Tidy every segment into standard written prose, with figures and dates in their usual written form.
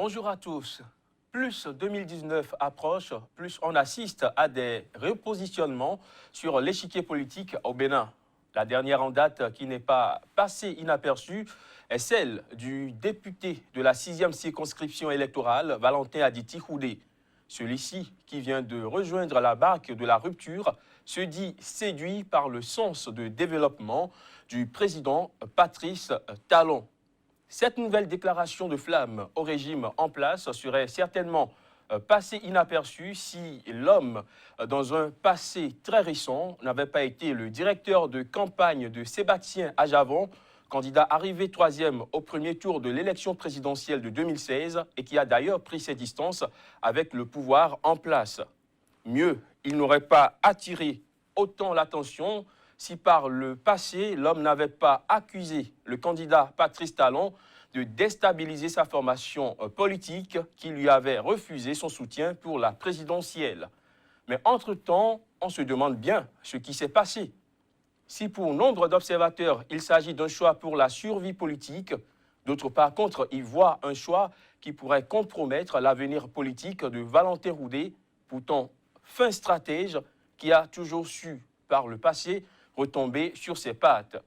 Bonjour à tous. Plus 2019 approche, plus on assiste à des repositionnements sur l'échiquier politique au Bénin. La dernière en date qui n'est pas passée inaperçue est celle du député de la 6e circonscription électorale, Valentin Aditi Houdé. Celui-ci, qui vient de rejoindre la barque de la rupture, se dit séduit par le sens de développement du président Patrice Talon. Cette nouvelle déclaration de flamme au régime en place serait certainement passée inaperçue si l'homme, dans un passé très récent, n'avait pas été le directeur de campagne de Sébastien Ajavon, candidat arrivé troisième au premier tour de l'élection présidentielle de 2016 et qui a d'ailleurs pris ses distances avec le pouvoir en place. Mieux, il n'aurait pas attiré autant l'attention si par le passé, l'homme n'avait pas accusé le candidat Patrice Talon de déstabiliser sa formation politique qui lui avait refusé son soutien pour la présidentielle. Mais entre-temps, on se demande bien ce qui s'est passé. Si pour nombre d'observateurs, il s'agit d'un choix pour la survie politique, d'autres par contre y voient un choix qui pourrait compromettre l'avenir politique de Valentin Houdé, pourtant fin stratège qui a toujours su, par le passé, retomber sur ses pattes.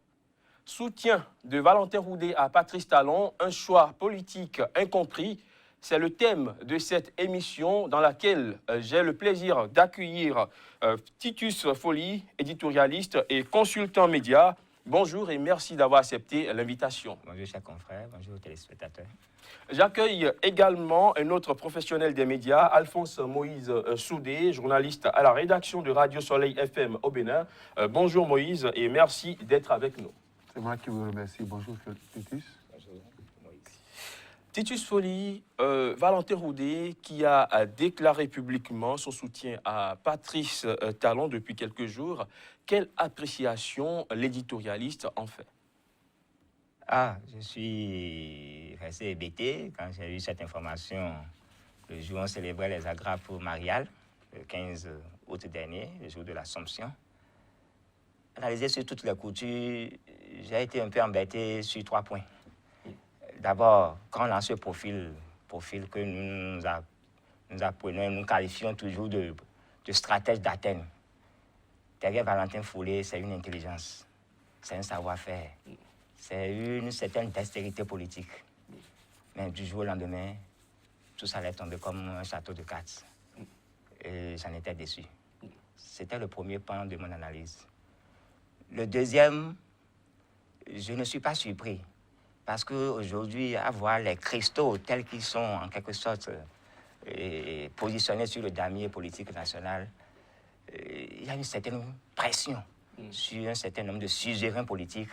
Soutien de Valentin Houdé à Patrice Talon, un choix politique incompris, c'est le thème de cette émission dans laquelle j'ai le plaisir d'accueillir Titus Folly, éditorialiste et consultant média. Bonjour et merci d'avoir accepté l'invitation. Bonjour chers confrères, bonjour téléspectateurs. J'accueille également un autre professionnel des médias, Alphonse Moïse Soudé, journaliste à la rédaction de Radio Soleil FM au Bénin. Bonjour Moïse et merci d'être avec nous. C'est moi qui vous remercie. Bonjour Titus. Bonjour Moïse. Titus Folly, Valentin Houdé qui a déclaré publiquement son soutien à Patrice Talon depuis quelques jours. Quelle appréciation l'éditorialiste en fait? Je suis resté hébété quand j'ai eu cette information le jour où on célébrait les agrafes mariales, le 15 août dernier, le jour de l'Assomption. Analysé sur toutes les coutures, j'ai été un peu embêté sur 3 points. D'abord, quand on a ce profil que nous apprenons, nous qualifions toujours de stratège d'Athènes. Derrière Valentin Houdé, c'est une intelligence, c'est un savoir-faire, c'est une certaine dextérité politique. Mais du jour au lendemain, tout ça allait tomber comme un château de cartes. Et j'en étais déçu. C'était le premier pan de mon analyse. Le deuxième, je ne suis pas surpris. Parce qu'aujourd'hui, à voir les cristaux tels qu'ils sont en quelque sorte positionnés sur le damier politique national, il y a une certaine pression sur un certain nombre de suzerains politiques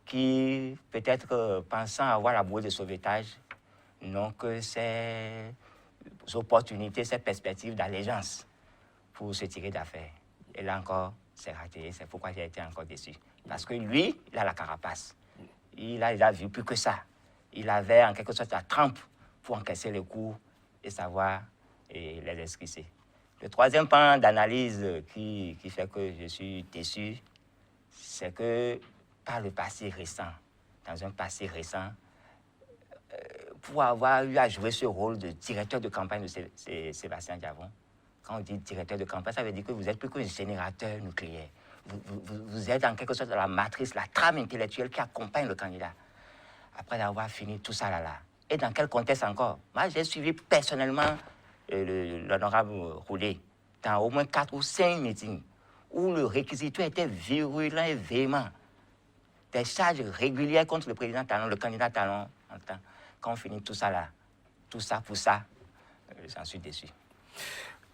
qui, peut-être pensant avoir la bouée de sauvetage, n'ont que ces opportunités, ces perspectives d'allégeance pour se tirer d'affaire. Et là encore, c'est raté. C'est pourquoi j'ai été encore déçu. Parce que lui, il a la carapace. Il a vu plus que ça. Il avait en quelque sorte la trempe pour encaisser les coups et savoir les esquisser. Le troisième pan d'analyse qui fait que je suis déçu, c'est que par le passé récent, dans un passé récent, pour avoir eu à jouer ce rôle de directeur de campagne de Sébastien Ajavon, quand on dit directeur de campagne, ça veut dire que vous êtes plus qu'un générateur nucléaire. Vous êtes en quelque sorte la matrice, la trame intellectuelle qui accompagne le candidat. Après avoir fini tout ça là. Et dans quel contexte encore? Moi, j'ai suivi personnellement l'honorable Houdé dans au moins 4 ou 5 meetings où le réquisitoire était virulent et véhément. Des charges régulières contre le président Talon, le candidat Talon. Quand on finit tout ça là, tout ça pour ça, j'en suis déçu.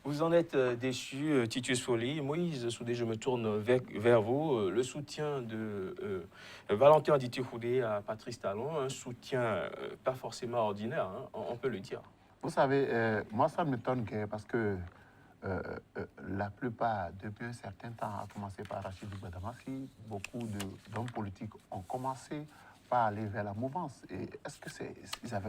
Vous en êtes déçu, Titus Folly. Moïse Soudé, je me tourne vers vous. Le soutien de Valentin Aditi Houdé à Patrice Talon, un soutien pas forcément ordinaire, hein, on peut le dire. Vous savez, moi, ça m'étonne parce que la plupart, depuis un certain temps, à commencer par Rachid Badamassi, beaucoup d'hommes politiques ont commencé par aller vers la mouvance. Et est-ce que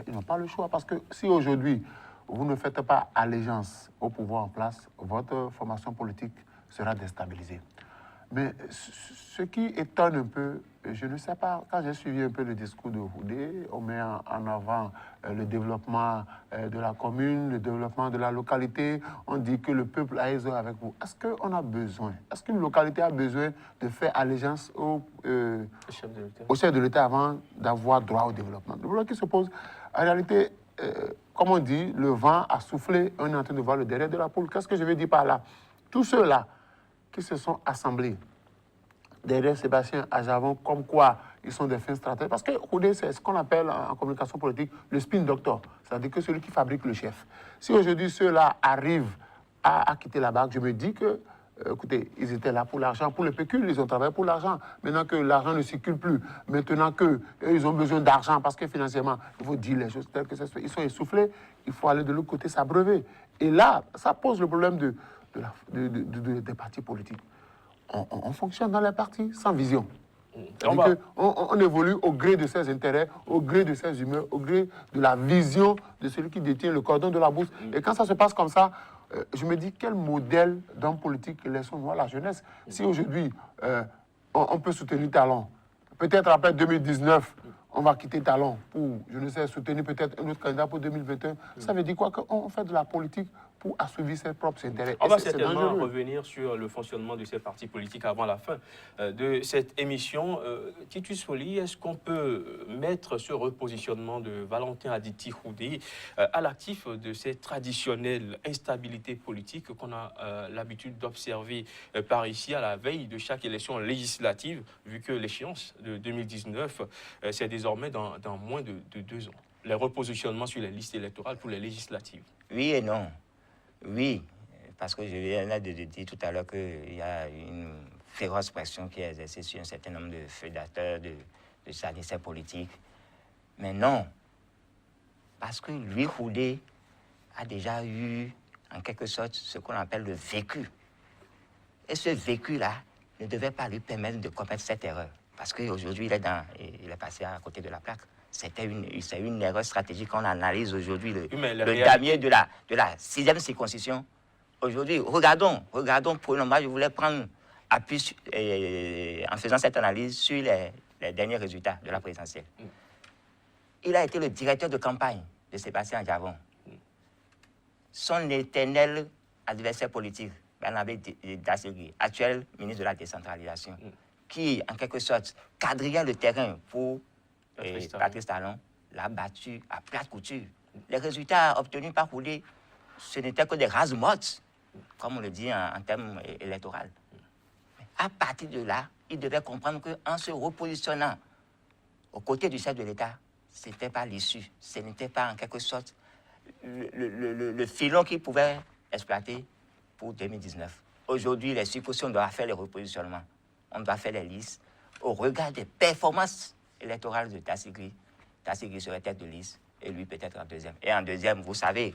ils n'ont pas le choix? Parce que si aujourd'hui, vous ne faites pas allégeance au pouvoir en place, votre formation politique sera déstabilisée. Mais ce qui étonne un peu, je ne sais pas, quand j'ai suivi un peu le discours de Houdé, on met en avant le développement de la commune, le développement de la localité, on dit que le peuple a raison avec vous. Est-ce qu'on a besoin, est-ce qu'une localité a besoin de faire allégeance au chef de l'État avant d'avoir droit au développement? Le problème qui se pose, en réalité, comme on dit, le vent a soufflé, on est en train de voir le derrière de la poule. Qu'est-ce que je veux dire par là? Tous ceux-là qui se sont assemblés derrière Sébastien Ajavon, comme quoi ils sont des fins stratèges. Parce que Houdé, c'est ce qu'on appelle en communication politique le spin doctor, c'est-à-dire que celui qui fabrique le chef. Si aujourd'hui ceux-là arrivent à quitter la barque, je me dis que, écoutez, ils étaient là pour l'argent, pour le pécule, ils ont travaillé pour l'argent. Maintenant que l'argent ne circule plus, maintenant qu'ils ont besoin d'argent, parce que financièrement, il faut dire les choses telles que ça se fait. Ils sont essoufflés, il faut aller de l'autre côté s'abreuver. Et là, ça pose le problème des partis politiques. On fonctionne dans les partis sans vision. On évolue au gré de ses intérêts, au gré de ses humeurs, au gré de la vision de celui qui détient le cordon de la bourse. Et quand ça se passe comme ça, je me dis quel modèle d'homme politique laissons-nous à la jeunesse. Si aujourd'hui, on peut soutenir Talon, peut-être après 2019, on va quitter Talon pour, je ne sais, soutenir peut-être un autre candidat pour 2021. Ça veut dire quoi? Qu'on fait de la politique pour assouvir ses propres intérêts. On va certainement revenir sur le fonctionnement de ces partis politiques avant la fin de cette émission. Titus Folly, est-ce qu'on peut mettre ce repositionnement de Valentin Aditi Houdé à l'actif de ces traditionnelles instabilités politiques qu'on a l'habitude d'observer par ici à la veille de chaque élection législative, vu que l'échéance de 2019, c'est désormais dans moins de 2 ans? Les repositionnements sur les listes électorales pour les législatives. Oui et non. Oui, parce que je viens de dire tout à l'heure qu'il y a une féroce pression qui est exercée sur un certain nombre de fédateurs, de salisseurs politiques. Mais non, parce que lui, Houdé, a déjà eu, en quelque sorte, ce qu'on appelle le vécu. Et ce vécu-là ne devait pas lui permettre de commettre cette erreur. Parce qu'aujourd'hui, il est passé à côté de la plaque. C'est une erreur stratégique qu'on analyse aujourd'hui, le damier de la 6e circoncision. Aujourd'hui, regardons, prenons, moi je voulais prendre appui en faisant cette analyse sur les derniers résultats de la présidentielle. Il a été le directeur de campagne de Sébastien Ajavon. Son éternel adversaire politique, Barnabé Dassegui, actuel ministre de la décentralisation, qui, en quelque sorte, quadrillait le terrain pour Patrice Talon, l'a battu à plate couture. Les résultats obtenus par Houdé, ce n'étaient que des rases-mottes, comme on le dit en termes électoraux. À partir de là, il devait comprendre qu'en se repositionnant aux côtés du chef de l'État, ce n'était pas l'issue, ce n'était pas en quelque sorte le filon qu'il pouvait exploiter pour 2019. Aujourd'hui, les circonscriptions doivent faire les repositionnements. On doit faire les listes au regard des performances électorales de Dassegui. Dassegui serait tête de liste et lui peut-être en deuxième. Et en deuxième, vous savez,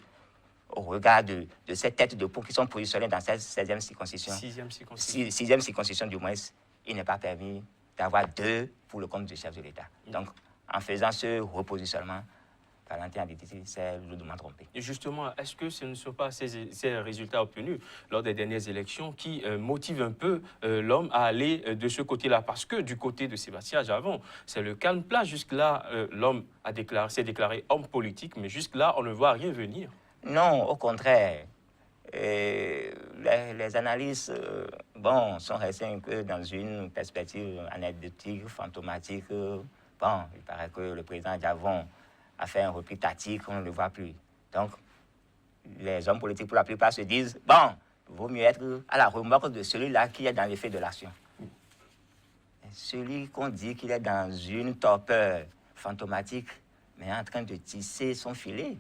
au regard de ces têtes de pont qui sont positionnées dans cette 16e circoncision, 6e circoncision du moins, il n'est pas permis d'avoir 2 pour le compte du chef de l'État. Donc, en faisant ce repositionnement, Valentin Aditi s'est lourdement trompé. Et justement, est-ce que ce ne sont pas ces résultats obtenus lors des dernières élections qui motivent un peu l'homme à aller de ce côté-là? Parce que du côté de Sébastien Ajavon, c'est le calme plat. Jusque-là, l'homme s'est déclaré homme politique, mais jusque-là, on ne voit rien venir. Non, au contraire. Les analyses sont restées un peu dans une perspective anecdotique, fantomatique. Bon, il paraît que le président Ajavon a fait un repli tactique, on ne le voit plus. Donc, les hommes politiques, pour la plupart, se disent, bon, il vaut mieux être à la remorque de celui-là qui est dans l'effet de l'action. Celui qu'on dit qu'il est dans une torpeur fantomatique, mais en train de tisser son filet.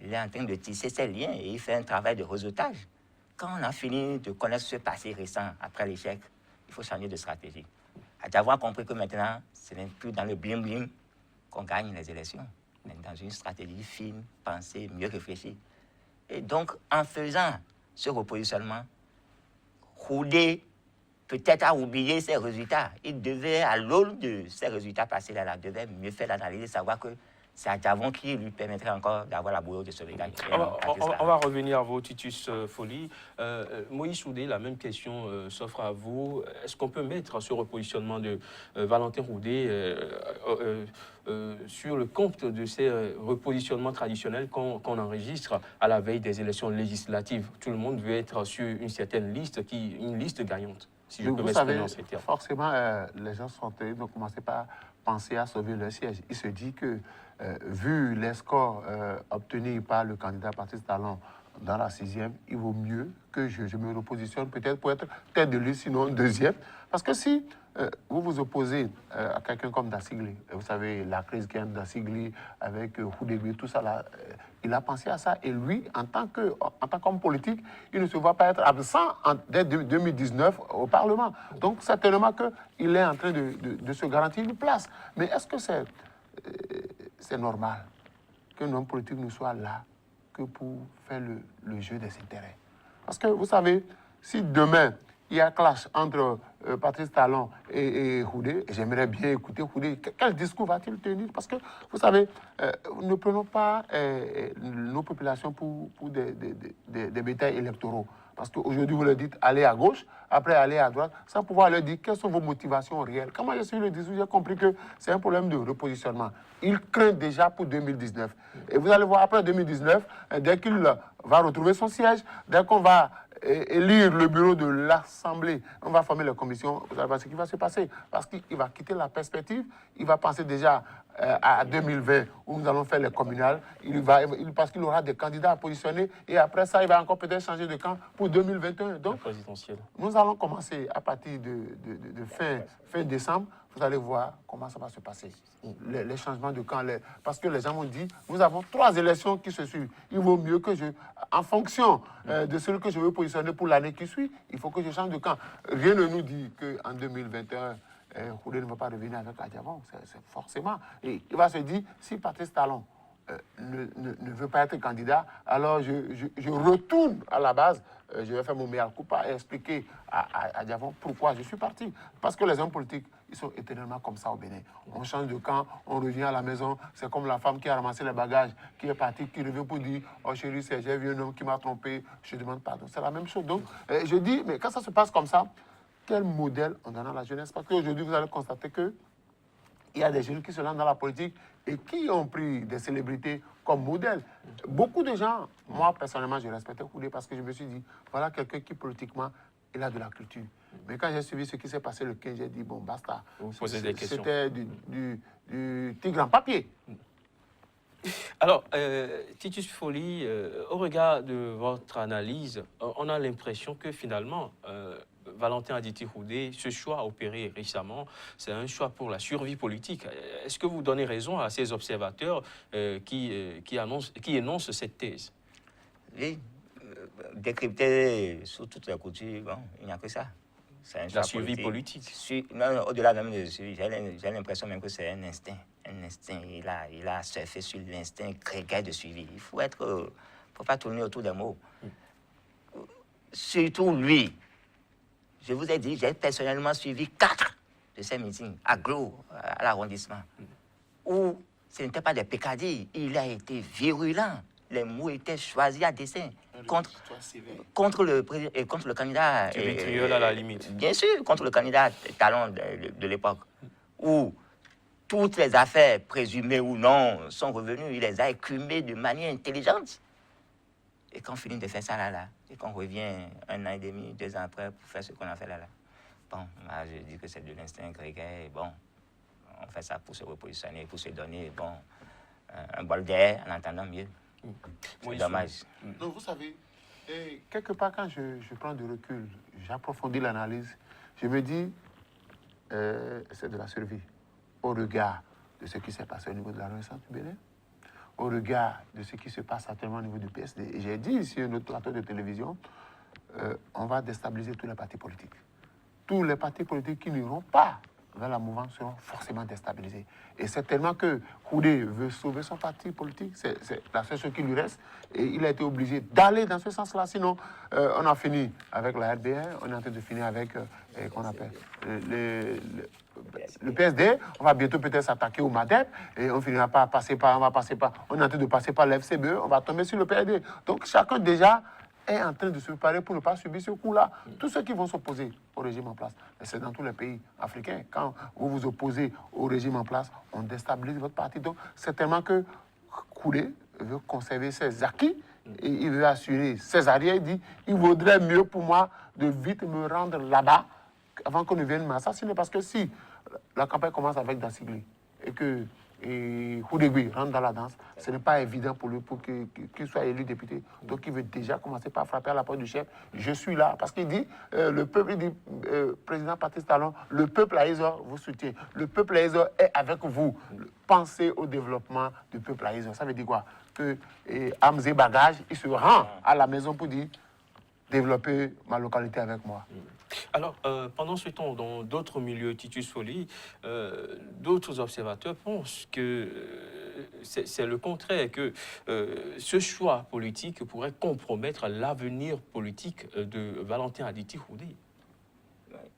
Il est en train de tisser ses liens et il fait un travail de réseautage. Quand on a fini de connaître ce passé récent après l'échec, il faut changer de stratégie. D'avoir compris que maintenant, ce n'est plus dans le bling-bling qu'on gagne les élections, mais dans une stratégie fine, pensée, mieux réfléchie. Et donc, en faisant ce repositionnement, Houdé peut-être a oublié ses résultats. Il devait, à l'aune de ces résultats passés là, devait mieux faire l'analyse, savoir que c'est Adjavon qui lui permettrait encore d'avoir la bouée de solidarité. On va revenir à vous, Titus Folly. Moïse Soudé, la même question s'offre à vous. Est-ce qu'on peut mettre ce repositionnement de Valentin Roudé sur le compte de ces repositionnements traditionnels qu'on enregistre à la veille des élections législatives? Tout le monde veut être sur une certaine liste, une liste gagnante, si je peux m'exprimer en ces termes. Forcément, les gens sont ne commencent pas à penser à sauver leur siège. Il se dit que, vu les scores obtenus par le candidat Patrice Talon dans la 6e, il vaut mieux que je me repositionne peut-être pour être tête de liste, sinon deuxième. Parce que si vous vous opposez à quelqu'un comme Dassigli, vous savez, la crise qu'il y a Dassigli avec Houdébé, tout ça, là, il a pensé à ça. Et lui, en tant qu'homme politique, il ne se voit pas être absent dès 2019 au Parlement. Donc, certainement qu'il est en train de se garantir une place. Mais est-ce que c'est normal qu'un homme politique ne soit là que pour faire le jeu des intérêts? Parce que, vous savez, si demain, il y a clash entre Patrice Talon et Houdé, j'aimerais bien écouter Houdé. Quel discours va-t-il tenir? Parce que, vous savez, ne prenons pas nos populations pour des bétails électoraux. Parce qu'aujourd'hui, vous leur dites, allez à gauche, après aller à droite, sans pouvoir leur dire quelles sont vos motivations réelles. Comment j'ai suivi le discours, j'ai compris que c'est un problème de repositionnement. Il craint déjà pour 2019. Et vous allez voir, après 2019, dès qu'il va retrouver son siège, dès qu'on va élire le bureau de l'Assemblée, on va former la commission, vous allez voir ce qui va se passer. Parce qu'il va quitter la perspective, il va penser déjà à 2020, où nous allons faire les communales, parce qu'il aura des candidats à positionner, et après ça, il va encore peut-être changer de camp pour 2021. Donc, nous allons commencer à partir de fin décembre. Vous allez voir comment ça va se passer. Les changements de camp. Parce que les gens m'ont dit, nous avons 3 élections qui se suivent. Il vaut mieux que en fonction de celui que je veux positionner pour l'année qui suit, il faut que je change de camp. Rien ne nous dit qu'en 2021, Houdé ne va pas revenir avec Adjavon. C'est forcément. Et il va se dire, si Patrice Talon ne veut pas être candidat, alors je retourne à la base, je vais faire mon mea culpa et expliquer à Adjavon pourquoi je suis parti. Parce que les hommes politiques, ils sont éternellement comme ça au Bénin. On change de camp, on revient à la maison, c'est comme la femme qui a ramassé les bagages, qui est partie, qui revient pour dire « Oh chérie, j'ai vu un homme qui m'a trompé, je demande pardon ». C'est la même chose. Donc, je dis, mais quand ça se passe comme ça, quel modèle on donne à la jeunesse? Parce qu'aujourd'hui, vous allez constater que il y a des jeunes qui se lancent dans la politique et qui ont pris des célébrités comme modèle. Beaucoup de gens, moi personnellement, je respectais Houdé parce que je me suis dit, voilà quelqu'un qui politiquement, il a de la culture. Mais quand j'ai suivi ce qui s'est passé le 15, j'ai dit, bon, basta. Vous posez des questions. C'était du tigre en papier. Alors, Titus Folly, au regard de votre analyse, on a l'impression que finalement, Valentin Aditi Houdé, ce choix opéré récemment, c'est un choix pour la survie politique. Est-ce que vous donnez raison à ces observateurs qui énoncent cette thèse? Oui, décrypter sous toutes les coutures, bon, il n'y a que ça. C'est un choix la survie politique. Non, au-delà même de survie, j'ai l'impression même que c'est un instinct. Un instinct. Il a surfé sur l'instinct grégaire de suivi. Il faut pas tourner autour des mots. Surtout lui. Je vous ai dit, j'ai personnellement suivi 4 de ces meetings à Glo, à l'arrondissement, où ce n'était pas des pécadilles. Il a été virulent. Les mots étaient choisis à dessein contre le candidat. À la limite. Bien sûr, contre le candidat Talon de l'époque, où toutes les affaires, présumées ou non, sont revenues. Il les a écumées de manière intelligente. Et quand on finit de faire ça là, et qu'on revient 1 an et demi, 2 ans après pour faire ce qu'on a fait là, bon, moi, je dis que c'est de l'instinct grégaire. Bon, on fait ça pour se repositionner, pour se donner, bon, un bol d'air en entendant mieux. C'est dommage. Donc, vous savez, quelque part, quand je prends du recul, j'approfondis l'analyse, je me dis, c'est de la survie. Au regard de ce qui s'est passé au niveau de la Renaissance du Bénin, au regard de ce qui se passe actuellement au niveau du PSD. Et j'ai dit ici, un autre plateau de télévision, on va déstabiliser tous les partis politiques. Tous les partis politiques qui n'iront pas vers la mouvance seront forcément déstabilisés. Et c'est tellement que Houdé veut sauver son parti politique, c'est la seule chose qui lui reste, et il a été obligé d'aller dans ce sens-là. Sinon, on a fini avec la RBR, on est en train de finir avec, qu'on appelle, le PSD, on va bientôt peut-être s'attaquer au MADEP, et on finira par passer par, on est en train de passer par l'FCBE, on va tomber sur le PSD. Donc chacun déjà est en train de se préparer pour ne pas subir ce coup-là. Tous ceux qui vont s'opposer au régime en place, c'est dans tous les pays africains. Quand vous vous opposez au régime en place, on déstabilise votre parti. Donc, c'est tellement que Koulé veut conserver ses acquis et il veut assurer ses arrières. Il dit, il vaudrait mieux pour moi de vite me rendre là-bas avant qu'on ne vienne m'assassiner. Parce que si la campagne commence avec Dassigli et que Houdégui rentre dans la danse, ce n'est pas évident pour lui pour qu'il soit élu député. Donc il veut déjà commencer par frapper à la porte du chef. Je suis là. Parce qu'il dit, le peuple, il dit, président Patrice Talon, le peuple Aïzor vous soutient. Le peuple Aïzor est avec vous. Pensez au développement du peuple Aïzor. Ça veut dire quoi? Que Amzé Bagage, il se rend à la maison pour dire, développer ma localité avec moi. Alors, pendant ce temps, dans d'autres milieux, Titus Folly, d'autres observateurs pensent que c'est le contraire, que ce choix politique pourrait compromettre l'avenir politique de Valentin Aditi Houdé.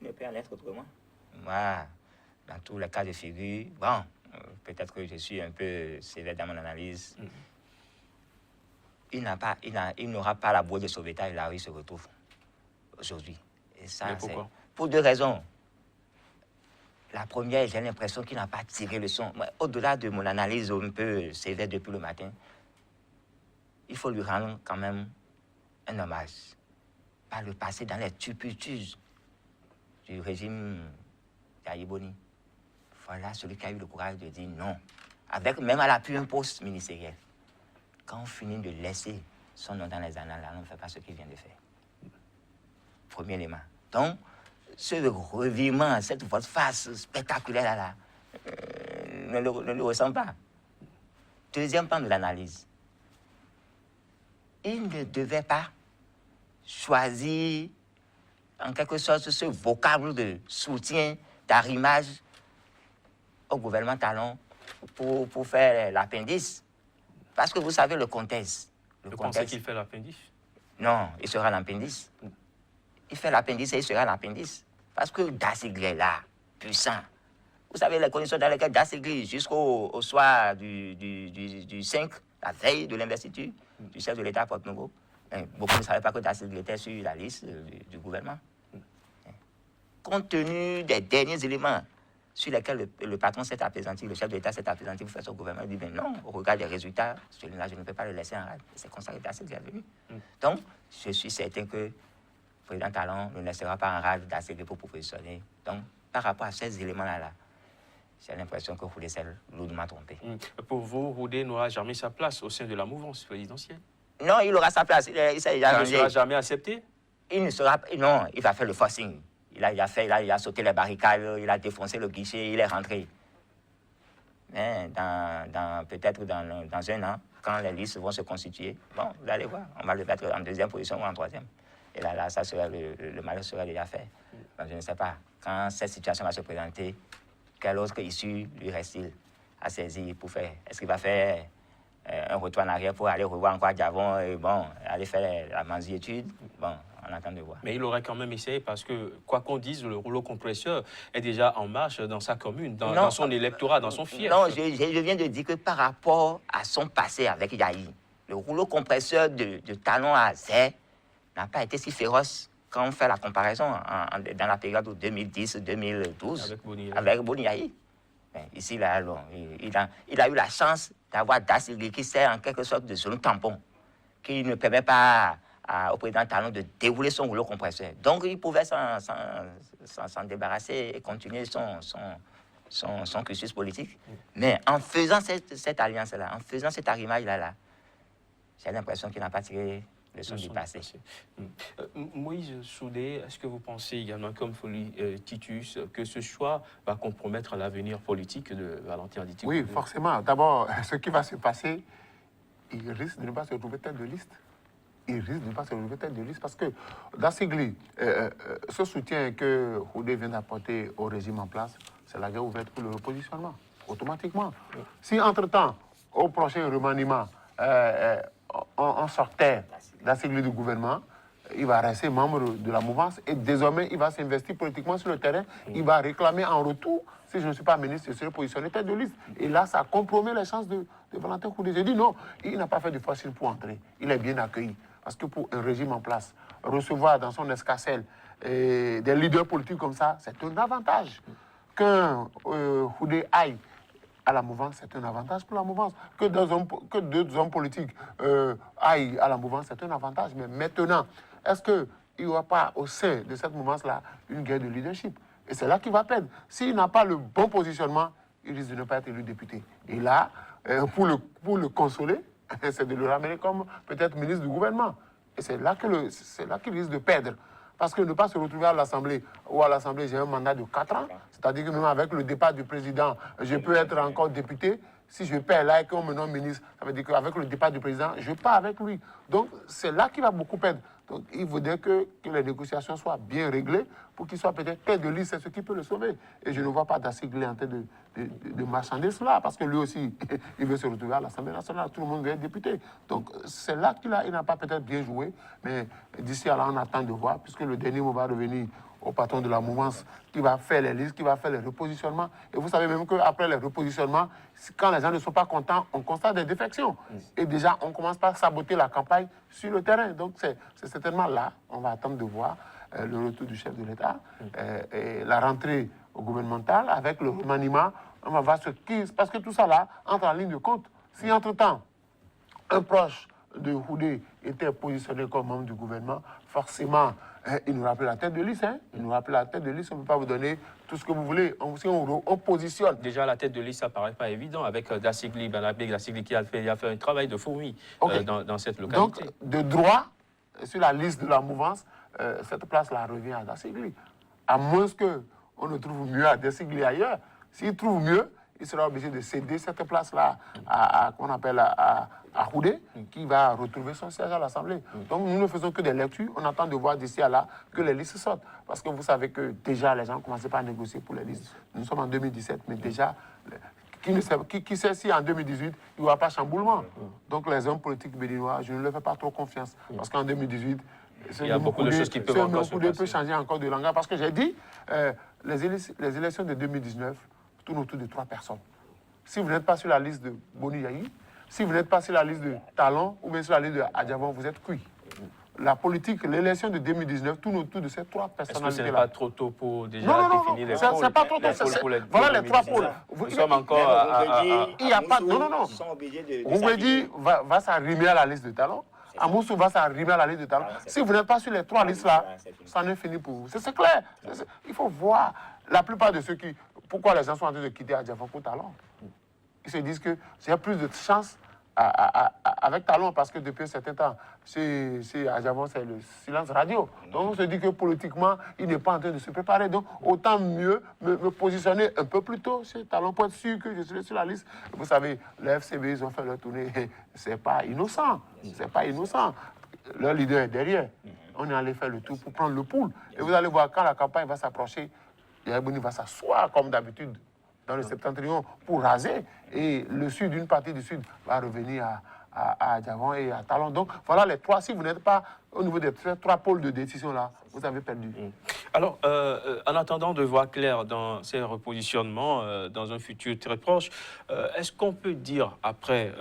Il ne peut en être autrement. Moi, dans tous les cas de figure, bon, peut-être que je suis un peu sévère dans mon analyse. Il n'aura pas la boîte de sauvetage là où il se retrouve aujourd'hui. Et ça, c'est pour deux raisons. La première, j'ai l'impression qu'il n'a pas tiré le son. Au-delà de mon analyse un peu sévère depuis le matin, il faut lui rendre quand même un hommage. Pas le passer dans les turpitudes du régime d'Aïboni. Voilà celui qui a eu le courage de dire non. Avec même à l'appui un poste ministériel. Quand on finit de laisser son nom dans les annales, on ne fait pas ce qu'il vient de faire. Premier élément. Donc, ce revirement, cette face spectaculaire-là, ne le ressent pas. Deuxième point de l'analyse. Il ne devait pas choisir, en quelque sorte, ce vocable de soutien, d'arrimage au gouvernement Talon pour faire l'appendice. Parce que vous savez le contexte. Vous pensez qu'il fait l'appendice? Non, il sera l'appendice. Il fait l'appendice et il sera l'appendice. Parce que Dassigli est là, puissant. Vous savez les conditions dans lesquelles Dassigli, jusqu'au soir du 5, la veille de l'investiture du chef de l'État Porte-Nouveau, beaucoup ne savaient pas que Dassigli était sur la liste du gouvernement. Compte tenu des derniers éléments sur lesquels le patron s'est apaisanti, le chef de l'État s'est apaisanti pour faire son gouvernement, il dit, ben non, au regard des résultats, celui-là, je ne peux pas le laisser en rade. C'est comme ça que Dassigli est venu. Donc, je suis certain que le président Talon ne laissera pas en rade Dassigli pour positionner. Donc, par rapport à ces éléments-là, j'ai l'impression que Houdé s'est lourdement trompé. Pour vous, Houdé n'aura jamais sa place au sein de la mouvance présidentielle? Non, il aura sa place. Il s'est déjà rangé. Il ne sera jamais accepté? Il ne sera pas. Non, il va faire le forcing. Il a sauté les barricades, il a défoncé le guichet, il est rentré. Mais peut-être dans un an, quand les listes vont se constituer, bon, vous allez voir, on va le mettre en deuxième position ou en troisième. Et là ça serait le malheur serait déjà fait. Donc, je ne sais pas. Quand cette situation va se présenter, quelle autre issue lui reste-t-il à saisir pour faire? Est-ce qu'il va faire un retour en arrière pour aller revoir encore Diavon et bon, aller faire la mansuétude? Bon, on attend de voir. Mais il aurait quand même essayé parce que, quoi qu'on dise, le rouleau compresseur est déjà en marche dans sa commune, dans son électorat, dans son fief. Non, je viens de dire que par rapport à son passé avec Yahi, le rouleau compresseur de Talon à Zé n'a pas été si féroce quand on fait la comparaison dans la période 2010-2012 avec Boni Yahi. Ici, là, il a eu la chance d'avoir Dassigli qui sert en quelque sorte de zone tampon, qui ne permet pas au président Talon de dérouler son rouleau compresseur. Donc, il pouvait s'en débarrasser et continuer son cursus politique. Mais en faisant cette alliance-là, en faisant cet arrimage-là, j'ai l'impression qu'il n'a pas tiré le son du passé. Moïse Soudé, est-ce que vous pensez également, comme Folly Titus, que ce choix va compromettre l'avenir politique de Valentin Aditi? Oui, forcément. D'abord, ce qui va se passer, il risque de ne pas se retrouver tête de liste. Il risque de ne pas se retrouver tête de liste parce que Dassigli, ce soutien que Houdé vient d'apporter au régime en place, c'est la guerre ouverte pour le repositionnement, automatiquement. Si entre-temps, au prochain remaniement, on sortait la sécurité du gouvernement, il va rester membre de la mouvance et désormais, il va s'investir politiquement sur le terrain. Il va réclamer en retour, si je ne suis pas ministre, je serai positionné tête de liste. Et là, ça compromet les chances de Valentin Koudé. J'ai dit non, il n'a pas fait de facile pour entrer. Il est bien accueilli. Parce que pour un régime en place, recevoir dans son escarcelle des leaders politiques comme ça, c'est un avantage. Qu'un Koudé aille à la mouvance, c'est un avantage pour la mouvance. Que deux hommes politiques aillent à la mouvance, c'est un avantage. Mais maintenant, est-ce qu'il n'y aura pas au sein de cette mouvance-là une guerre de leadership? Et c'est là qu'il va perdre. S'il n'a pas le bon positionnement, il risque de ne pas être élu député. Et là, pour le consoler, c'est de le ramener comme peut-être ministre du gouvernement. Et c'est là qu'il risque de perdre. Parce que ne pas se retrouver à l'Assemblée, ou à l'Assemblée, j'ai un mandat de 4 ans, c'est-à-dire que même avec le départ du président, je peux être encore député. Si je perds là et qu'on me nomme ministre, ça veut dire qu'avec le départ du président, je pars avec lui. Donc, c'est là qu'il va beaucoup perdre. Donc, il faudrait que les négociations soient bien réglées pour qu'il soit peut-être tête de liste, c'est ce qui peut le sauver. Et je ne vois pas d'Assigli en train de marchander cela, parce que lui aussi, il veut se retrouver à l'Assemblée nationale, tout le monde veut être député. Donc, c'est là qu'il n'a pas peut-être bien joué, mais d'ici à là, on attend de voir, puisque le dernier mot va revenir au patron de la mouvance qui va faire les listes, qui va faire les repositionnements. Et vous savez même qu'après les repositionnements, quand les gens ne sont pas contents, on constate des défections. Et déjà, on commence par saboter la campagne sur le terrain. Donc, c'est certainement là, on va attendre de voir le retour du chef de l'État, et la rentrée gouvernementale avec le remaniement. On va voir ce qui... Parce que tout ça là entre en ligne de compte. Si entre-temps, un proche de Koudé était positionné comme membre du gouvernement, forcément, il nous rappelle la tête de liste. Il nous rappelle la tête de liste, on ne peut pas vous donner tout ce que vous voulez. On positionne. Déjà, la tête de liste, ça ne paraît pas évident avec Dassigli Banabé, Dassigli qui a fait un travail de fourmi dans cette localité. Donc, de droit, sur la liste de la mouvance, cette place-là revient à Dassigli. À moins qu'on ne trouve mieux à Dassigli ailleurs. S'il trouve mieux, il sera obligé de céder cette place-là qu'on appelle à Koudé, qui va retrouver son siège à l'Assemblée. Donc nous ne faisons que des lectures, on attend de voir d'ici à là que les listes sortent. Parce que vous savez que déjà les gens commençaient pas à négocier pour les listes. Nous sommes en 2017, mais déjà, qui sait si en 2018, il n'y aura pas chamboulement. Donc les hommes politiques béninois, je ne leur fais pas trop confiance. Parce qu'en 2018, il y a beaucoup de choses qui peuvent encore se passer. Peut changer encore de langage. Parce que j'ai dit, les élections de 2019 tournent autour de 3 personnes. Si vous n'êtes pas sur la liste de Boni Yahi, si vous n'êtes pas sur la liste de Talon ou bien sur la liste de Adjavan, vous êtes cuit. La politique, l'élection de 2019 tourne autour de ces 3 personnalités-là. Est-ce que ce n'est pas trop tôt pour déjà définir les pôles? C'est pas trop tôt. Voilà les 3 pôles. Nous sommes encore il n'y a pas... Non. Roubedi va s'arrimer à la liste de Talon. Amoussou va s'arrimer à la liste de Talon. Si vous n'êtes pas sur les 3 listes-là, ça n'est fini pour vous. C'est clair. Il faut voir la plupart de ceux qui... Pourquoi les gens sont en train de quitter Adjavan pour Talon? Ils se disent que j'ai plus de chance avec Talon parce que depuis un certain temps, c'est Adjavan, c'est le silence radio. Donc on se dit que politiquement, il n'est pas en train de se préparer. Donc autant mieux me positionner un peu plus tôt chez Talon pour être sûr que je serai sur la liste. Vous savez, les FCB, ils ont fait leur tournée. C'est pas innocent. C'est pas innocent. Leur leader est derrière. On est allé faire le tour pour prendre le pouls. Et vous allez voir, quand la campagne va s'approcher, Yahya va s'asseoir comme d'habitude dans le septentrion pour raser. Et le sud, une partie du sud, va revenir à Adjavan et à Talon. Donc voilà les 3. Si vous n'êtes pas au niveau des 3 pôles de décision là, vous avez perdu. Alors, en attendant de voir clair dans ces repositionnements, dans un futur très proche, est-ce qu'on peut dire après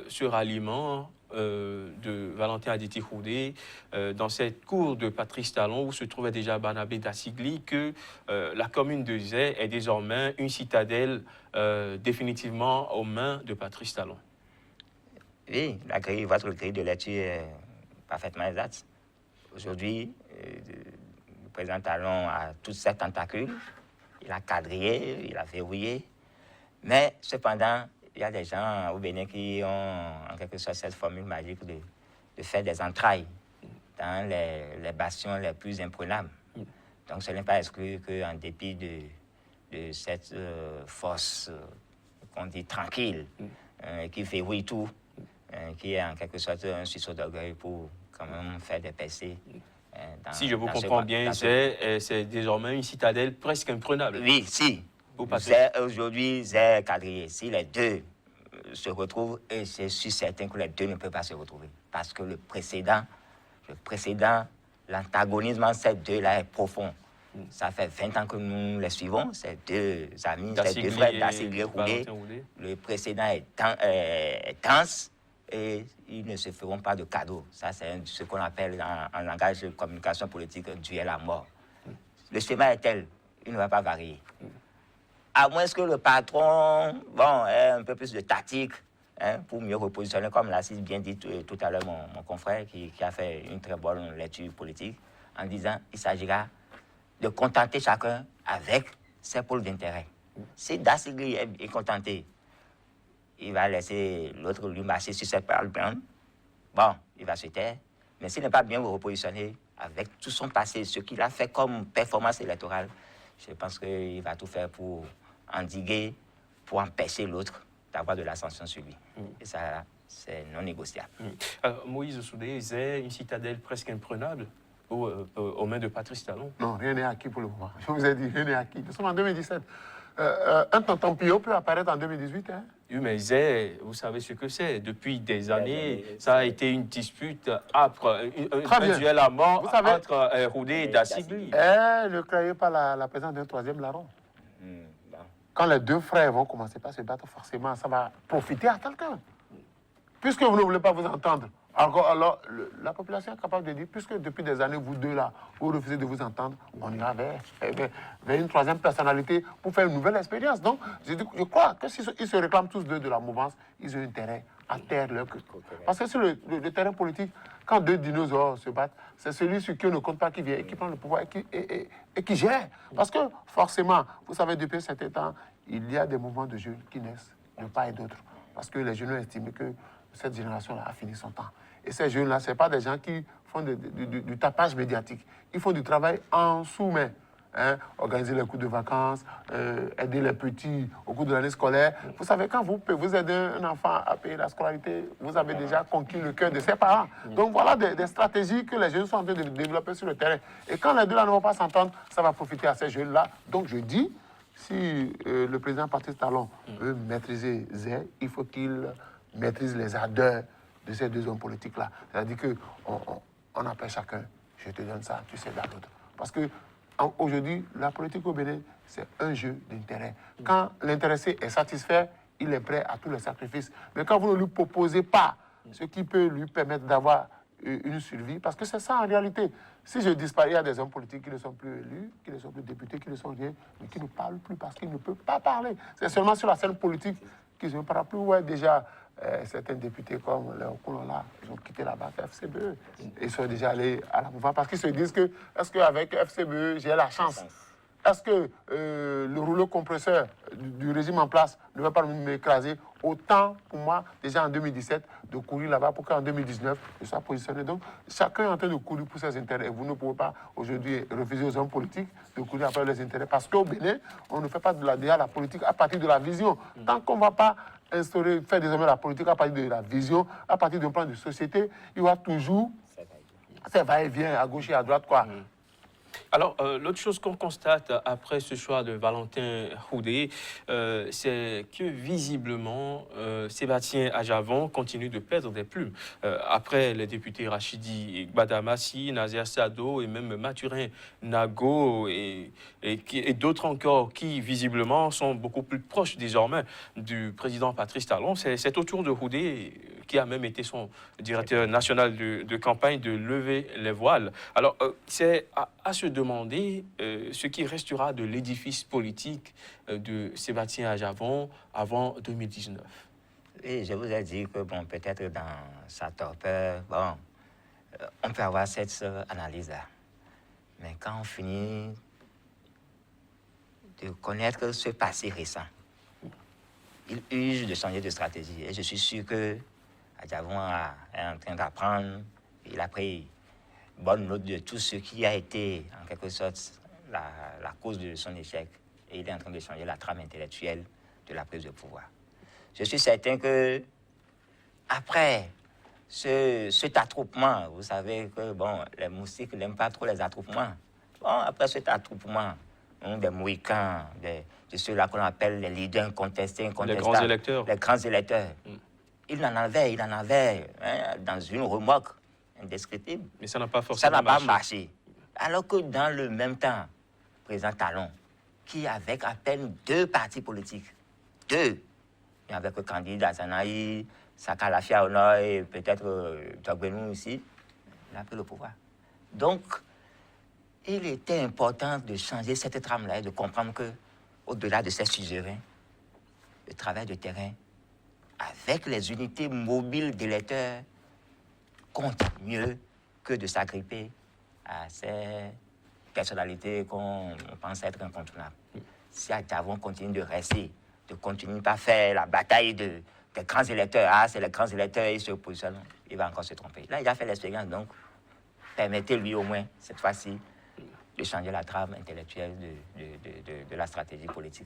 ce ralliement de Valentin Aditi Koudé, dans cette cour de Patrice Talon où se trouvait déjà Banabé Dassigli, que la commune de Zé est désormais une citadelle définitivement aux mains de Patrice Talon? Oui, votre grille de lecture est parfaitement exacte. Aujourd'hui, le président Talon a toutes ses tentacules, il a quadrillé, il a verrouillé, mais cependant, il y a des gens au Bénin qui ont en quelque sorte cette formule magique de faire des entrailles dans les bastions les plus imprenables. Donc ce n'est pas exclu qu'en dépit de cette force qu'on dit tranquille, qui verrouille tout, qui est en quelque sorte un sursaut d'orgueil pour quand même faire des percées. Si je vous comprends bien, c'est désormais une citadelle presque imprenable. Oui, si. Aujourd'hui, c'est quadrillé. Si les deux se retrouvent, et je suis certain que les deux ne peuvent pas se retrouver. Parce que le précédent, l'antagonisme entre ces deux-là est profond. Ça fait 20 ans que nous les suivons, ces deux amis, ces deux frères Dassigli Houdé. Le précédent est dense et ils ne se feront pas de cadeaux. Ça, c'est ce qu'on appelle en langage de communication politique un duel à mort. Le schéma est tel, il ne va pas varier. À moins que le patron ait un peu plus de tactique pour mieux repositionner, comme l'a si bien dit tout à l'heure mon confrère qui a fait une très bonne lecture politique, en disant qu'il s'agira de contenter chacun avec ses pôles d'intérêt. Si Dassigli est contenté, il va laisser l'autre lui marcher sur ses paroles blanches. Bon, il va se taire. Mais s'il n'est pas bien repositionné avec tout son passé, ce qu'il a fait comme performance électorale, je pense qu'il va tout faire pour endiguer, pour empêcher l'autre d'avoir de l'ascension sur lui. Et ça, c'est non négociable. Moïse Soudé disait une citadelle presque imprenable aux mains de Patrice Talon. Non, rien n'est acquis pour le moment. Je vous ai dit, rien n'est acquis. Nous sommes en 2017. Un tonton Pio peut apparaître en 2018. Hein? Oui, mais vous savez ce que c'est. Depuis des années, ça a été une dispute âpre, un duel à mort entre Houdé et Dassigli. Ne croyez pas la présence d'un troisième larron. Quand les deux frères vont commencer par se battre, forcément, ça va profiter à quelqu'un. Puisque vous ne voulez pas vous entendre, alors la population est capable de dire, puisque depuis des années, vous deux là, vous refusez de vous entendre, on ira vers une troisième personnalité pour faire une nouvelle expérience. Donc, je crois que s'ils se réclament tous deux de la mouvance, ils ont intérêt à taire leur queue. Parce que sur le terrain politique, quand deux dinosaures se battent, c'est celui sur qui on ne compte pas qui vient et qui prend le pouvoir et qui gère. Parce que forcément, vous savez, depuis un certain temps, il y a des mouvements de jeunes qui naissent de part et d'autre. Parce que les jeunes ont estimé que cette génération-là a fini son temps. Et ces jeunes-là, ce n'est pas des gens qui font du tapage médiatique. Ils font du travail en sous-main. Hein, organiser les cours de vacances, aider les petits au cours de l'année scolaire. Vous savez, quand vous aidez un enfant à payer la scolarité, vous avez déjà conquis le cœur de ses parents. Donc voilà des stratégies que les jeunes sont en train de développer sur le terrain. Et quand les deux là ne vont pas s'entendre, ça va profiter à ces jeunes-là. Donc je dis, si le président Patrice Talon veut maîtriser Zé, il faut qu'il maîtrise les ardeurs de ces deux hommes politiques-là. C'est-à-dire qu'on appelle chacun, je te donne ça, tu sais dans l'autre. Parce que aujourd'hui, la politique au Bénin, c'est un jeu d'intérêt. Quand l'intéressé est satisfait, il est prêt à tous les sacrifices. Mais quand vous ne lui proposez pas ce qui peut lui permettre d'avoir une survie, parce que c'est ça en réalité. Si je disparais, il y a des hommes politiques qui ne sont plus élus, qui ne sont plus députés, qui ne sont rien, mais qui ne parlent plus parce qu'ils ne peuvent pas parler. C'est seulement sur la scène politique qu'ils ne parlent plus. Ouais, déjà, certains députés comme Léo Koulola, ils ont quitté la base FCBE. Ils sont déjà allés à la mouvement parce qu'ils se disent que, est-ce qu'avec FCBE, j'ai la chance? Est-ce que le rouleau compresseur du régime en place ne va pas m'écraser? Autant pour moi, déjà en 2017, de courir là-bas pour qu'en 2019, je sois positionné. Donc, chacun est en train de courir pour ses intérêts. Et vous ne pouvez pas aujourd'hui refuser aux hommes politiques de courir après leurs intérêts. Parce qu'au Bénin, on ne fait pas déjà la politique à partir de la vision. Tant qu'on ne va pas faire désormais la politique à partir de la vision, à partir d'un plan de société, il y aura toujours ça va-et-vient à gauche et à droite, quoi. Alors, l'autre chose qu'on constate après ce choix de Valentin Houdé, c'est que visiblement, Sébastien Ajavon continue de perdre des plumes. Après les députés Rachidi Gbadamassi, Nazer Sado et même Mathurin Nago et d'autres encore qui, visiblement, sont beaucoup plus proches désormais du président Patrice Talon, c'est au tour de Houdé, qui a même été son directeur national de campagne, de lever les voiles. Alors, c'est à se demander ce qui restera de l'édifice politique de Sébastien Ajavon avant 2019. Et je vous ai dit que, bon, peut-être dans sa torpeur, bon, on peut avoir cette analyse-là. Mais quand on finit de connaître ce passé récent, il use de changer de stratégie. Et je suis sûr que Ajavon est en train d'apprendre. Il a pris bonne note de tout ce qui a été, en quelque sorte, la cause de son échec. Et il est en train de changer la trame intellectuelle de la prise de pouvoir. Je suis certain que, après cet attroupement, vous savez que, bon, les moustiques n'aiment pas trop les attroupements. Bon, après cet attroupement, des Mohicans, de ceux-là qu'on appelle les leaders incontestés, Les grands électeurs. Les grands électeurs. Il en avait hein, dans une remorque indescriptible. Mais ça n'a pas Ça forcément n'a pas marché. marché. Alors que dans le même temps, le président Talon, qui avec à peine 2 partis politiques, 2, il y avait que Candide Azanaï, Saka Lafia au nord et peut-être Djogbenou ici, il a pris le pouvoir. Donc, il était important de changer cette trame-là et de comprendre que, au-delà de ces suzerains, le travail de terrain, avec les unités mobiles d'électeurs, compte mieux que de s'agripper à ces personnalités qu'on pense être incontournables. Si Adjavon continue de rester, de continuer pas faire la bataille des grands électeurs, c'est les grands électeurs, ils se positionnent, il va encore se tromper. Là, il a fait l'expérience, donc permettez-lui au moins, cette fois-ci, de changer la trame intellectuelle de la stratégie politique.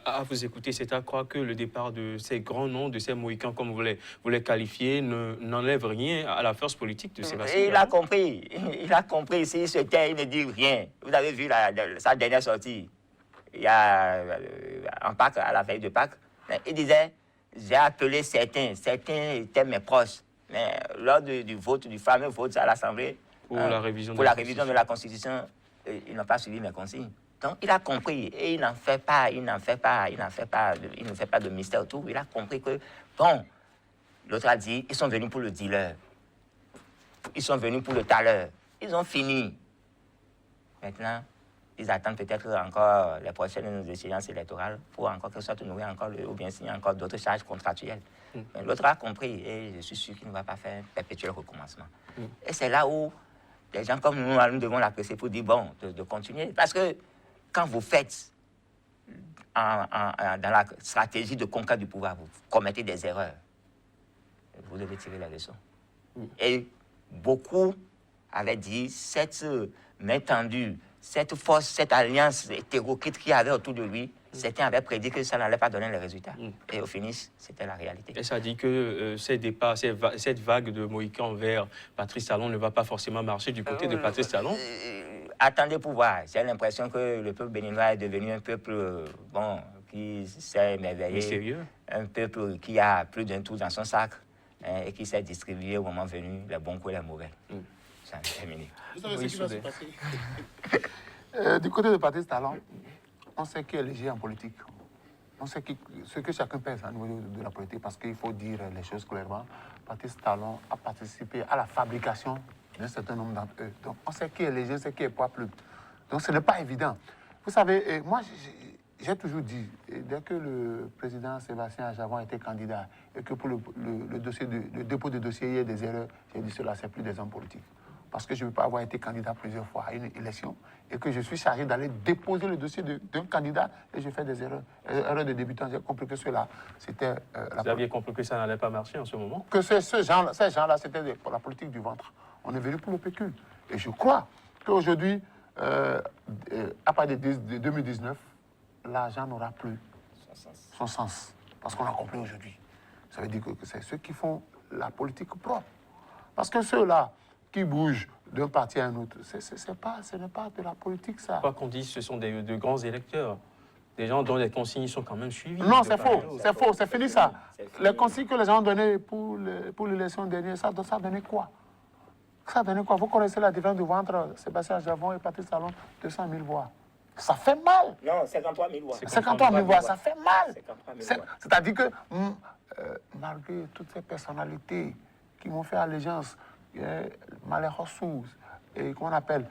À vous écouter, c'est à croire que le départ de ces grands noms, de ces Mohicans, comme vous les qualifiez, n'enlève rien à la force politique de Sébastien. Il a compris, s'il se tait, il ne dit rien. Vous avez vu sa dernière sortie, il y a en Pâques, à la veille de Pâques, il disait, j'ai appelé certains étaient mes proches, mais lors du vote, du fameux vote à l'Assemblée, pour la révision de la Constitution, ils n'ont pas suivi mes consignes. Donc, il a compris et il ne fait pas de mystère autour. Il a compris que, bon, l'autre a dit, ils sont venus pour le dealer. Ils sont venus pour le taler. Ils ont fini. Maintenant, ils attendent peut-être encore les prochaines échéances électorales pour encore que ce soit nourri encore ou bien signer encore d'autres charges contractuelles. Mais l'autre a compris et je suis sûr qu'il ne va pas faire perpétuel recommencement. Et c'est là où les gens comme nous devons l'apprécier pour dire bon, de continuer. Parce que quand vous faites dans la stratégie de conquête du pouvoir, vous commettez des erreurs. Vous devez tirer les leçons. Et beaucoup avaient dit cette main tendue, cette force, cette alliance hétéroclite qu'il y avait autour de lui, certains avaient prédit que ça n'allait pas donner les résultats. Et au finish, c'était la réalité. Et ça dit que cette vague de Mohicans vers Patrice Talon ne va pas forcément marcher du côté de Patrice Talon. Attendez pour voir. J'ai l'impression que le peuple béninois est devenu un peuple qui s'est émerveillé. Mystérieux. Un peuple qui a plus d'un tour dans son sac et qui s'est distribué au moment venu les bons coups et les mauvais. Ça a terminé. Vous savez ce qui va se passer du côté de Patrice Talon, on sait qui est léger en politique. On sait ce que chacun pèse au niveau de la politique, parce qu'il faut dire les choses clairement. Patrice Talon a participé à la fabrication d'un certain nombre d'entre eux. Donc, on sait qui est léger, on sait qui est pas plus. Donc, ce n'est pas évident. Vous savez, moi, j'ai toujours dit, dès que le président Sébastien Adjavon était candidat, et que pour le dépôt de dossier, il y a des erreurs, j'ai dit cela, c'est plus des hommes politiques. Parce que je ne veux pas avoir été candidat plusieurs fois à une élection et que je suis chargé d'aller déposer le dossier d'un candidat et je fais des erreurs. Erreurs de débutant, j'ai compris que cela, c'était... Vous aviez compris que ça n'allait pas marcher en ce moment? Que ces gens-là, c'était pour la politique du ventre. On est venu pour le pécule. Et je crois qu'aujourd'hui, à partir de 2019, l'argent n'aura plus son sens. Parce qu'on a compris aujourd'hui. Ça veut dire que c'est ceux qui font la politique propre. Parce que ceux-là qui bougent d'un parti à un autre, ce n'est pas de la politique, ça. Quoi qu'on dise, ce sont de grands électeurs. Des gens dont les consignes sont quand même suivies. Non, c'est faux, c'est fini ça. Les consignes que les gens ont données pour l'élection dernière, ça donnait quoi? Ça donnait quoi? Vous connaissez la différence du ventre, Sébastien Adjavon et Patrice Talon, 200 000 voix. Ça fait mal. Non, 53 000 voix. 53 000 voix, ça fait mal. 53 000 voix. C'est-à-dire que, malgré toutes ces personnalités qui m'ont fait allégeance, Malé Hossous, et qu'on appelle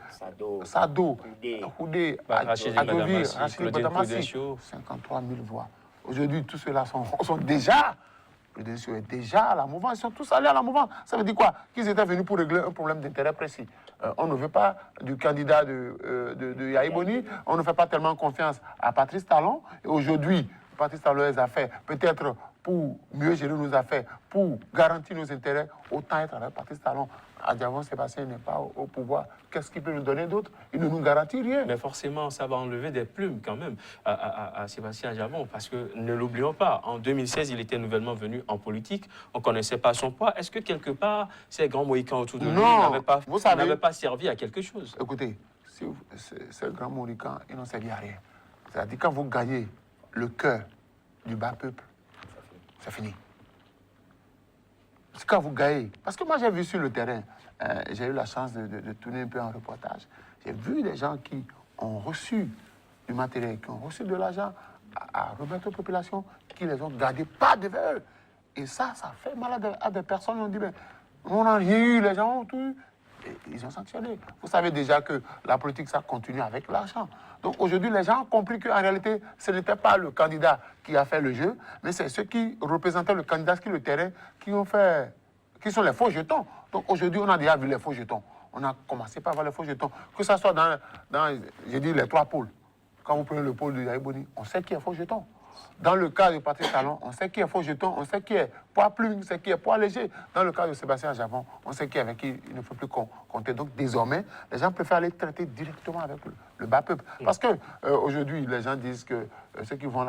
Sado, Houdé, Adjovir, Rachid Badamassi, 53 000 voix. Aujourd'hui, tous ceux-là sont déjà, Prudentiaux est déjà à la mouvance, ils sont tous allés à la mouvance. Ça veut dire quoi? Qu'ils étaient venus pour régler un problème d'intérêt précis. On ne veut pas du candidat de Yahi Boni, on ne fait pas tellement confiance à Patrice Talon. Et aujourd'hui, Patrice Talon les a fait peut-être pour mieux gérer nos affaires, pour garantir nos intérêts, autant être avec Patrice Talon. Adjavon Sébastien n'est pas au pouvoir, qu'est-ce qu'il peut nous donner d'autre? Il ne nous garantit rien. Mais forcément, ça va enlever des plumes quand même à Sébastien Adjavon, parce que ne l'oublions pas, en 2016, il était nouvellement venu en politique, on ne connaissait pas son poids. Est-ce que quelque part, ces grands Mohicans autour de lui Non, vous savez- n'avaient pas servi à quelque chose? Écoutez, si ce grand Mohicans, il n'en servi à rien. C'est-à-dire, quand vous gagnez le cœur du bas peuple, c'est fini. C'est quand vous gagnez. Parce que moi, j'ai vu sur le terrain, j'ai eu la chance de tourner un peu en reportage. J'ai vu des gens qui ont reçu du matériel, qui ont reçu de l'argent à remettre aux populations, qui les ont gardés pas devant eux. Et ça fait mal à des personnes. On dit, ben, on a rien eu, les gens ont tout. Et ils ont sanctionné. Vous savez déjà que la politique, ça continue avec l'argent. Donc aujourd'hui, les gens ont compris qu'en réalité, ce n'était pas le candidat qui a fait le jeu, mais c'est ceux qui représentaient le candidat sur le terrain qui sont les faux jetons. Donc aujourd'hui, on a déjà vu les faux jetons. On a commencé par voir les faux jetons. Que ce soit dans j'ai dit, les 3 pôles. Quand vous prenez le pôle de Yahya Boni, on sait qui est faux jeton. Dans le cas de Patrice Talon, on sait qui est faux jeton, on sait qui est poids plume, on sait qui est poids léger. Dans le cas de Sébastien Adjavon, on sait qui est avec qui il ne faut plus compter. Donc désormais, les gens préfèrent aller traiter directement avec le bas peuple. Parce que aujourd'hui, les gens disent que ceux qui vont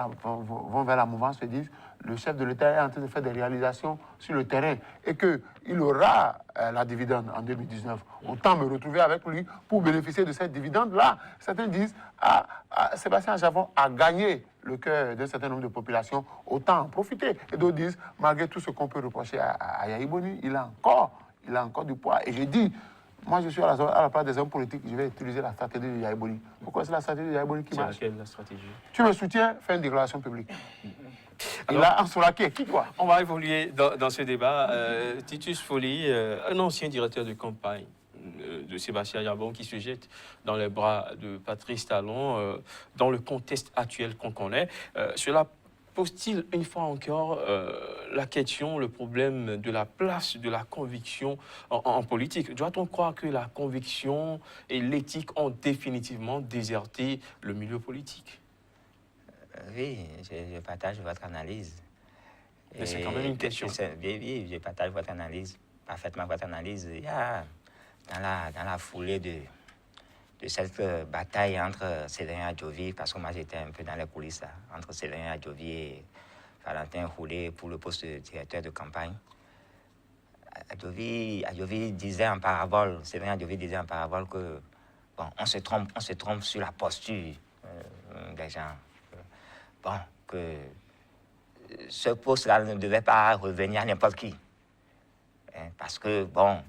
vers la mouvance se disent le chef de l'État est en train de faire des réalisations sur le terrain et qu'il aura la dividende en 2019. Autant me retrouver avec lui pour bénéficier de cette dividende-là. Certains disent Sébastien Adjavon a gagné le cœur d'un certain nombre de populations, autant en profiter. Et d'autres disent, malgré tout ce qu'on peut reprocher à Yahya Boni, il a encore du poids. Et je dis, moi je suis à la place des hommes politiques, je vais utiliser la stratégie de Yahya Boni. Pourquoi c'est la stratégie de Yahya Boni qui marche? C'est laquelle la stratégie? Tu me soutiens, fais une déclaration publique. Alors, il a un Soulaké, qui toi? On va évoluer dans ce débat. Titus Folly, un ancien directeur de campagne de Sébastien Adjavon qui se jette dans les bras de Patrice Talon dans le contexte actuel qu'on connaît. Cela pose-t-il une fois encore la question, le problème de la place de la conviction en politique? Doit-on croire que la conviction et l'éthique ont définitivement déserté le milieu politique? Oui, je partage votre analyse. Mais c'est quand même une question. Oui, je partage votre analyse, parfaitement votre analyse. Il y a, dans la foulée de cette bataille entre Séverin Adjovi, parce que moi j'étais un peu dans les coulisses, là, entre Séverin Adjovi et Valentin Roulé pour le poste de directeur de campagne. Adjovi disait en parabole, Séverin Adjovi disait en parabole que bon, on se trompe sur la posture des gens. Bon, que ce poste-là ne devait pas revenir à n'importe qui. Parce que, bon,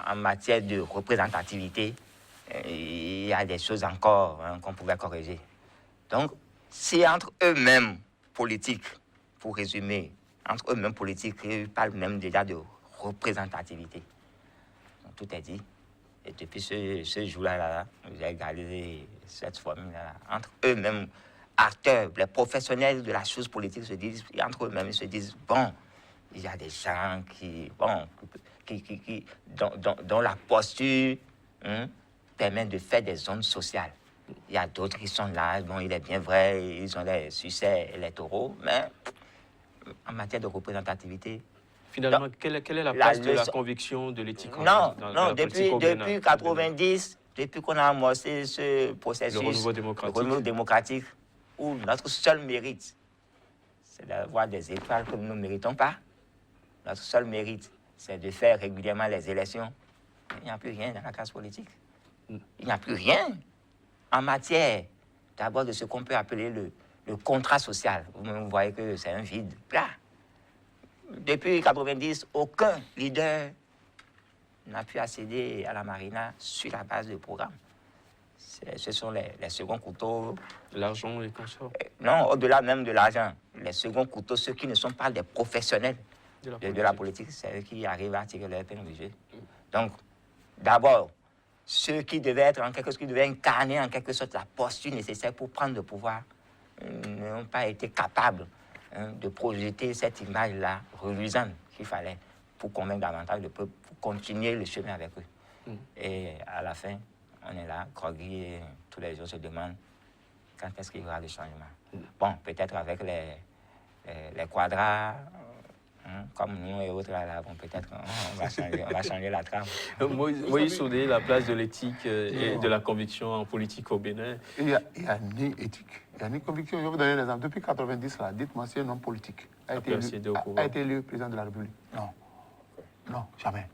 en matière de représentativité, il y a des choses encore qu'on pouvait corriger. Donc, si entre eux-mêmes politiques, pour résumer, entre eux-mêmes politiques, ils parlent même déjà de représentativité. Donc, tout est dit. Et depuis ce jour-là, j'ai gardé cette formule-là. Entre eux-mêmes, acteurs, les professionnels de la chose politique se disent, entre eux-mêmes, ils se disent, bon, il y a des gens dont la posture permet de faire des zones sociales. Il y a d'autres qui sont là, bon, il est bien vrai, ils ont des succès électoraux, mais en matière de représentativité... Finalement, quelle est la place de la conviction, de l'éthique? Non, depuis 90, depuis qu'on a amorcé ce processus, le renouveau démocratique, où notre seul mérite, c'est d'avoir des étoiles que nous ne méritons pas. Notre seul mérite, c'est de faire régulièrement les élections. Il n'y a plus rien dans la classe politique. Il n'y a plus rien en matière, d'abord, de ce qu'on peut appeler le contrat social. Vous voyez que c'est un vide là. Depuis 90, aucun leader n'a pu accéder à la marina sur la base de programme. Ce sont les seconds couteaux. L'argent, les consorts. Non, au-delà même de l'argent. Les seconds couteaux, ceux qui ne sont pas des professionnels de la politique, c'est eux qui arrivent à tirer leur épingle du jeu. Donc, d'abord, ceux qui devaient incarner en quelque sorte la posture nécessaire pour prendre le pouvoir n'ont pas été capables de projeter cette image-là reluisante qu'il fallait pour convaincre davantage le peuple, pour continuer le chemin avec eux. Et à la fin, on est là, groggy, et tous les jours se demandent quand est-ce qu'il y aura le changement. Bon, peut-être avec les quadras, Comme nous et autres, là, bon, peut-être on va changer la trame. Moïse Soudé, la place de l'éthique et de la conviction en politique au Bénin. Il n'y a ni éthique, il n'y a ni conviction. Je vais vous donner un exemple. Depuis 1990, là, dites-moi si un homme politique a été élu président de la République. Non. Non, jamais.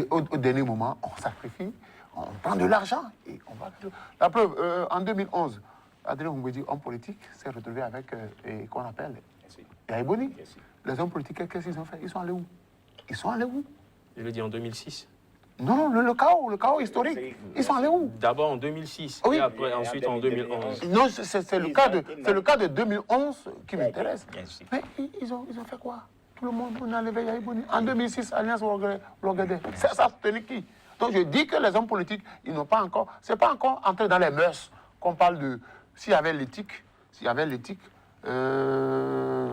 Au dernier moment, on sacrifie, on prend de l'argent et on va... La preuve, en 2011, Adrien Goumbedi, homme politique, s'est retrouvé avec, qu'on appelle, Yahya Boni. Les hommes politiques, qu'est-ce qu'ils ont fait? Ils sont allés où? Ils sont allés où? Je l'ai dit en 2006. Non, le chaos historique. Ils sont allés où? D'abord en 2006 oui. Et après, ensuite en 2011. Non, c'est le cas de 2011 qui m'intéresse. Mais ils ont fait quoi? Tout le monde, on a enlevé Yahya Boni. En 2006, Alliance Ouagadé. Ça soutenait qui? Donc je dis que les hommes politiques, ils n'ont pas encore... C'est pas encore entré dans les mœurs qu'on parle de... S'il y avait l'éthique,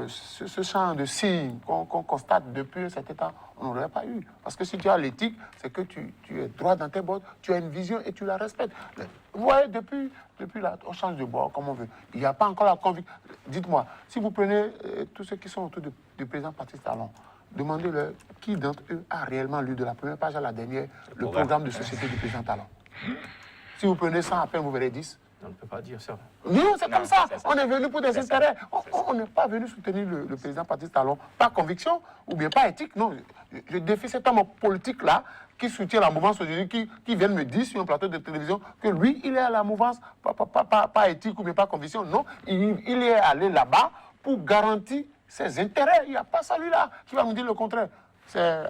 ce champ de signes qu'on constate depuis un certain temps, on n'aurait pas eu. Parce que si tu as l'éthique, c'est que tu es droit dans tes bottes, tu as une vision et tu la respectes. Vous voyez, depuis là, on change de bord comme on veut. Il n'y a pas encore la conviction. Dites-moi, si vous prenez tous ceux qui sont autour du président Patrice Talon, demandez-leur qui d'entre eux a réellement lu de la première page à la dernière le programme de société du président Talon. Si vous prenez 100 à peine, vous verrez 10. On ne peut pas dire ça. Non, c'est comme ça. On est venu pour des intérêts. On n'est pas venu soutenir le président Patrice Talon par conviction ou bien pas éthique. Non, je défie cet homme politique-là qui soutient la mouvance aujourd'hui, qui vient de me dire sur un plateau de télévision que lui, il est à la mouvance, pas éthique ou bien pas conviction. Non, il est allé là-bas pour garantir ses intérêts. Il n'y a pas celui-là qui va me dire le contraire. C'est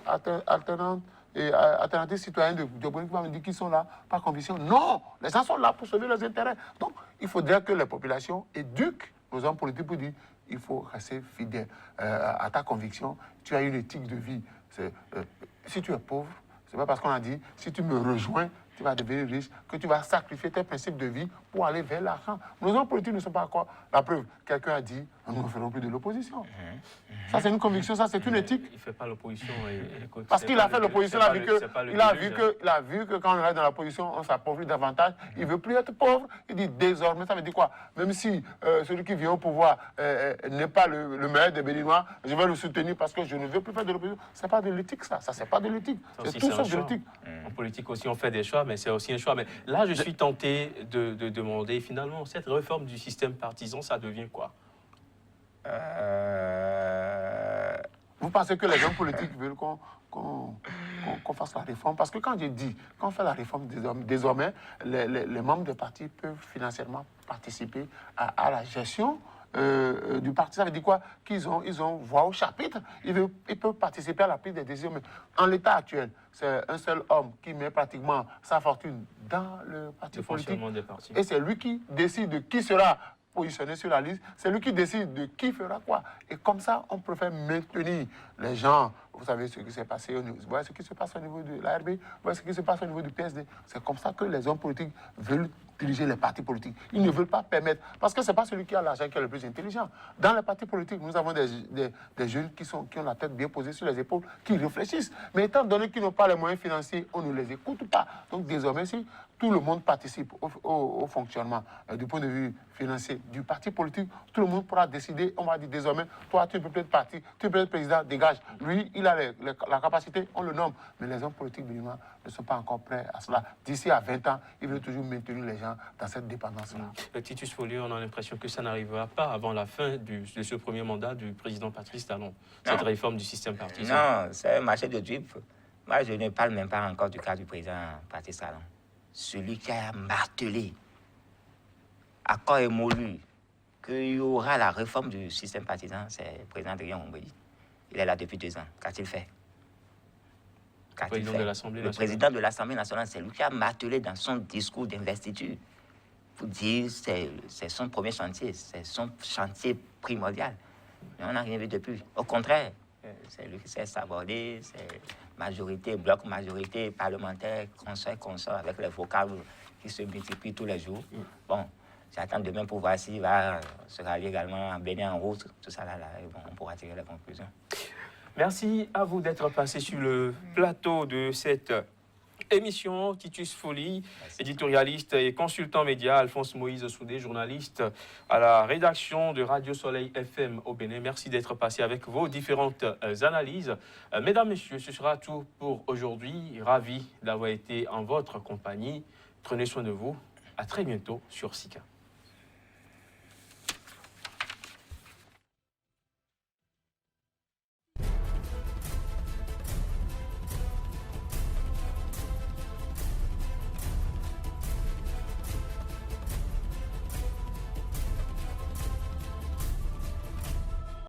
alternative citoyenne de Dioboni qui va me dire qu'ils sont là par conviction. Non, les gens sont là pour sauver leurs intérêts. Donc, il faudrait que les populations éduquent nos hommes politiques pour dire il faut rester fidèle à ta conviction. Tu as une éthique de vie. Si tu es pauvre, c'est pas parce qu'on a dit si tu me rejoins, tu vas devenir riche, que tu vas sacrifier tes principes de vie pour aller vers l'argent. Nos hommes politiques ne sont pas encore... La preuve, quelqu'un a dit, nous ne ferons plus de l'opposition. Ça, c'est une conviction, ça, c'est une éthique. Il ne fait pas l'opposition. Parce qu'il a fait l'opposition, il a vu que quand on est dans la position, on s'appauvrit davantage. Il ne veut plus être pauvre. Il dit désormais, ça veut dire quoi? Même si celui qui vient au pouvoir n'est pas le meilleur des Béninois, je vais le soutenir parce que je ne veux plus faire de l'opposition. Ce n'est pas de l'éthique, ça. Ça, c'est pas de l'éthique. C'est tout sauf de l'éthique. En politique aussi, on fait des choix, mais c'est aussi un choix. Mais là, je suis tenté de demander, finalement, cette réforme du système partisan, ça devient quoi? Vous pensez que les hommes politiques veulent qu'on fasse la réforme? Parce que quand je dis qu'on fait la réforme, désormais, les membres des partis peuvent financièrement participer à la gestion du parti. Ça veut dire quoi? Qu'ils ont voix au chapitre. Ils peuvent participer à la prise des décisions. Mais en l'état actuel, c'est un seul homme qui met pratiquement sa fortune dans le parti politique. Des partis. Et c'est lui qui décide de qui sera positionné sur la liste. C'est lui qui décide de qui fera quoi. Et comme ça, on préfère maintenir les gens. Vous savez ce qui s'est passé au niveau, vous voyez ce qui se passe au niveau de l'ARB, vous voyez ce qui se passe au niveau du PSD. C'est comme ça que les hommes politiques veulent diriger les partis politiques. Ils ne veulent pas permettre, parce que ce n'est pas celui qui a l'argent qui est le plus intelligent. Dans les partis politiques, nous avons des jeunes qui ont la tête bien posée sur les épaules, qui réfléchissent. Mais étant donné qu'ils n'ont pas les moyens financiers, on ne les écoute pas. Donc désormais, si tout le monde participe au fonctionnement du point de vue financier du parti politique, tout le monde pourra décider, on va dire désormais, toi tu peux être parti, tu peux être président, dégage. Lui, il a la capacité, on le nomme. Mais les hommes politiques béninois ne sont pas encore prêts à cela. D'ici à 20 ans, ils veulent toujours maintenir les gens dans cette dépendance-là. Titus Folliot, on a l'impression que ça n'arrivera pas avant la fin de ce premier mandat du président Patrice Talon, cette réforme du système partisan. Non, c'est un marché de dupes. Moi, je ne parle même pas encore du cas du président Patrice Talon. Celui qui a martelé, à corps émolu, qu'il y aura la réforme du système partisan, c'est le président Adrien Goumbedi. Il est là depuis 2 ans. Qu'a-t-il fait? Le président de l'Assemblée nationale. Le président de l'Assemblée nationale, c'est lui qui a martelé dans son discours d'investiture. Pour dire c'est son premier chantier, c'est son chantier primordial. Mais on n'a rien vu depuis. Au contraire, c'est lui qui s'est sabordé, c'est majorité, bloc majorité, parlementaire, consort, avec les vocables qui se multiplient tous les jours. Bon, j'attends demain pour voir s'il va se rallier également en Bénin en route, tout ça là, bon, on pourra tirer les conclusions. Merci à vous d'être passé sur le plateau de cette émission. Titus Folie, Merci. éditorialiste et consultant média. Alphonse Moïse Soudé, journaliste à la rédaction de Radio Soleil FM au Bénin. Merci d'être passé avec vos différentes analyses. Mesdames, Messieurs, ce sera tout pour aujourd'hui. Ravi d'avoir été en votre compagnie. Prenez soin de vous. À très bientôt sur SICA.